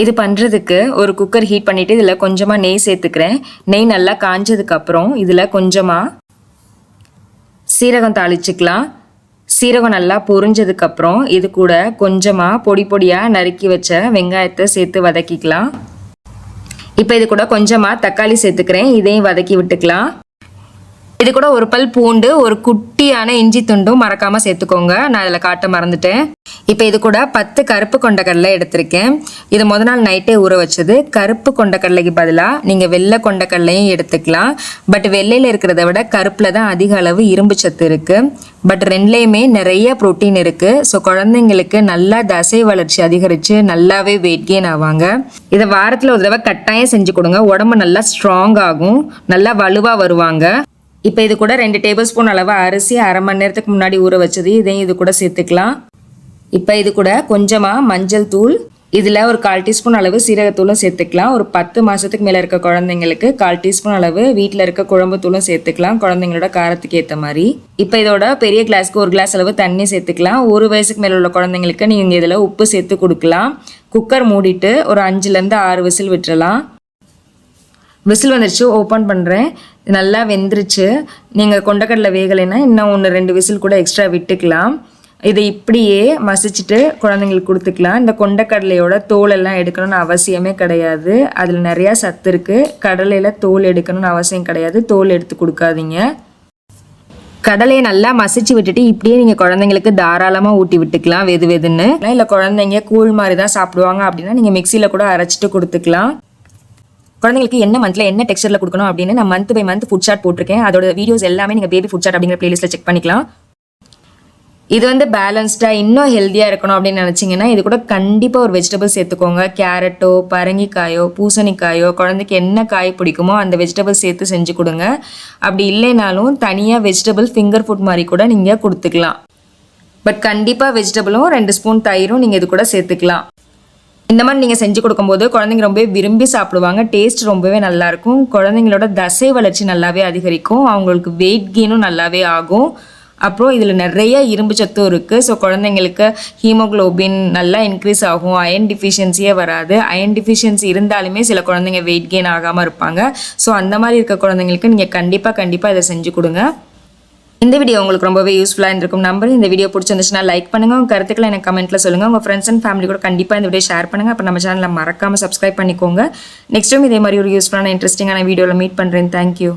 இது பண்ணுறதுக்கு ஒரு குக்கர் ஹீட் பண்ணிவிட்டு இதில் கொஞ்சமாக நெய் சேர்த்துக்கிறேன். நெய் நல்லா காஞ்சதுக்கப்புறம் இதில் கொஞ்சமாக சீரகம் தாளிச்சுக்கலாம். சீரகம் நல்லா பொரிஞ்சதுக்கப்புறம் இது கூட கொஞ்சமாக பொடி பொடியாக நறுக்கி வச்ச வெங்காயத்தை சேர்த்து வதக்கிக்கலாம். இப்போ இது கூட கொஞ்சமாக தக்காளி சேர்த்துக்கிறேன். இதையும் வதக்கி விட்டுக்கலாம். இது கூட ஒரு பல் பூண்டு, ஒரு குட்டியான இஞ்சி துண்டும் மறக்காமல் சேர்த்துக்கோங்க. நான் இதில் காட்ட மறந்துட்டேன். இப்போ இது கூட 10 கருப்பு கொண்டக்கடலை எடுத்திருக்கேன். இது முத நாள் நைட்டே ஊற வச்சது. கருப்பு கொண்டக்கடலைக்கு பதிலாக நீங்கள் வெள்ளை கொண்டக்கடலையும் எடுத்துக்கலாம். பட் வெள்ளையில் இருக்கிறத விட கருப்பில் தான் அதிக அளவு இரும்பு சத்து இருக்குது. பட் ரெண்டுலேயுமே நிறைய ப்ரோட்டீன் இருக்குது. ஸோ குழந்தைங்களுக்கு நல்லா தசை வளர்ச்சி அதிகரித்து நல்லாவே வெயிட் கெயின் ஆவாங்க. இதை வாரத்தில் ஒரு தடவை கட்டாயம் செஞ்சு கொடுங்க. உடம்பு நல்லா ஸ்ட்ராங் ஆகும், நல்லா வலுவாக வருவாங்க. இப்போ இது கூட 2 டேபிள் ஸ்பூன் அளவு அரிசி அரை மணி நேரத்துக்கு முன்னாடி ஊற வச்சது இதையும் இது கூட சேர்த்துக்கலாம். இப்போ இது கூட கொஞ்சமாக மஞ்சள் தூள், இதில் ஒரு 1/4 டீஸ்பூன் அளவு சீரகத்தூளும் சேர்த்துக்கலாம். ஒரு 10 மாதத்துக்கு மேலே இருக்க குழந்தைங்களுக்கு 1/4 டீஸ்பூன் அளவு வீட்டில் இருக்க குழம்பு தூளும் சேர்த்துக்கலாம், குழந்தைங்களோட காரத்துக்கு ஏற்ற மாதிரி. இப்போ இதோட பெரிய கிளாஸ்க்கு 1 கிளாஸ் அளவு தண்ணி சேர்த்துக்கலாம். 1 வயசுக்கு மேலே உள்ள குழந்தைங்களுக்கு நீங்கள் இதில் உப்பு சேர்த்து கொடுக்கலாம். குக்கர் மூடிட்டு ஒரு 5லேருந்து 6 விசில் விட்டுறலாம். விசில் வந்துருச்சு, ஓப்பன் பண்ணுறேன். நல்லா வெந்துருச்சு. நீங்கள் கொண்டக்கடலை வேகலைன்னா இன்னும் 1-2 விசில் கூட எக்ஸ்ட்ரா விட்டுக்கலாம். இதை இப்படியே மசிச்சுட்டு குழந்தைங்களுக்கு கொடுத்துக்கலாம். இந்த கொண்டக்கடலையோட தோலெல்லாம் எடுக்கணும்னு அவசியமே கிடையாது. அதில் நிறையா சத்து இருக்குது. கடலையில் தோல் எடுக்கணும்னு அவசியம் கிடையாது. தோல் எடுத்து கொடுக்காதீங்க. கடலையை நல்லா மசிச்சு விட்டுட்டு இப்படியே நீங்கள் குழந்தைங்களுக்கு தாராளமாக ஊட்டி விட்டுக்கலாம் வெது வெதுன்னு. இல்லை குழந்தைங்க கூழ் மாதிரி தான் சாப்பிடுவாங்க அப்படின்னா நீங்கள் மிக்சியில் கூட அரைச்சிட்டு கொடுத்துக்கலாம். குழந்தைங்களுக்கு என்ன மந்த்ல என்ன டெக்ஸ்டரில் கொடுக்கணும் அப்படின்னு நான் month by month food chart போட்டிருக்கேன். அதோட வீடியோஸ் எல்லாமே நீங்கள் பேபி ஃபுட் சார்ட் அப்படிங்கிற பிளேலிஸ்ட்டில் செக் பண்ணிக்கலாம். இது வந்து பேலன்ஸ்டாக இன்னும் ஹெல்த்தியாக இருக்கணும் அப்படின்னு நினச்சிங்கன்னா இது கூட கண்டிப்பாக ஒரு வெஜிடபிள் சேர்த்துக்கோங்க. கேரட்டோ, பரங்கிக்காயோ, பூசணிக்காயோ, குழந்தைக்கு என்ன காய் பிடிக்குமோ அந்த வெஜிடபிள் சேர்த்து செஞ்சு கொடுங்க. அப்படி இல்லைனாலும் தனியாக வெஜிடபிள் ஃபிங்கர் ஃபுட் மாதிரி கூட நீங்கள் கொடுத்துக்கலாம். பட் கண்டிப்பாக வெஜிடபிளும் 2 ஸ்பூன் தயிரும் நீங்கள் இது கூட சேர்த்துக்கலாம். இந்த மாதிரி நீங்கள் செஞ்சு கொடுக்கும்போது குழந்தைங்க ரொம்பவே விரும்பி சாப்பிடுவாங்க. டேஸ்ட் ரொம்பவே நல்லாயிருக்கும். குழந்தைங்களோட தசை வளர்ச்சி நல்லாவே அதிகரிக்கும். அவங்களுக்கு வெயிட் கெயினும் நல்லாவே ஆகும். அப்புறம் இதில் நிறைய இரும்பு சத்தும் இருக்குது. ஸோ குழந்தைங்களுக்கு ஹீமோக்ளோபின் நல்லா இன்க்ரீஸ் ஆகும். அயன் டிஃபிஷியன்சியே வராது. அயன் டிஃபிஷியன்சி இருந்தாலுமே சில குழந்தைங்க வெயிட் கெயின் ஆகாமல் இருப்பாங்க. ஸோ அந்த மாதிரி இருக்க குழந்தைங்களுக்கு நீங்கள் கண்டிப்பாக இதை செஞ்சு கொடுங்க. இந்த வீடியோ உங்களுக்கு ரொம்பவே யூஸ்ஃபுல்லாக இருந்திருக்கும் நம்பர். இந்த வீடியோ பிடிச்சிருந்துச்சுன்னா லைக் பண்ணுங்கள். உங்கள் கருத்துக்களை எனக்கு கமெண்ட்டில் சொல்லுங்கள். உங்கள் ஃப்ரெண்ட்ஸ் அண்ட் ஃபேமிலி கூட கண்டிப்பாக இந்த வீடியோ ஷேர் பண்ணுங்கள். அப்போ நம்ம சேனலில் மறக்காமல் சப்ஸ்கிரைப் பண்ணிக்கோங்க. நெக்ஸ்ட் டைம் இதே மாதிரி ஒரு யூஸ்ஃபுல்லான இன்ட்ரெஸ்டிங்கான வீடியோவில் மீட் பண்ணுறேன். தேங்க்யூ.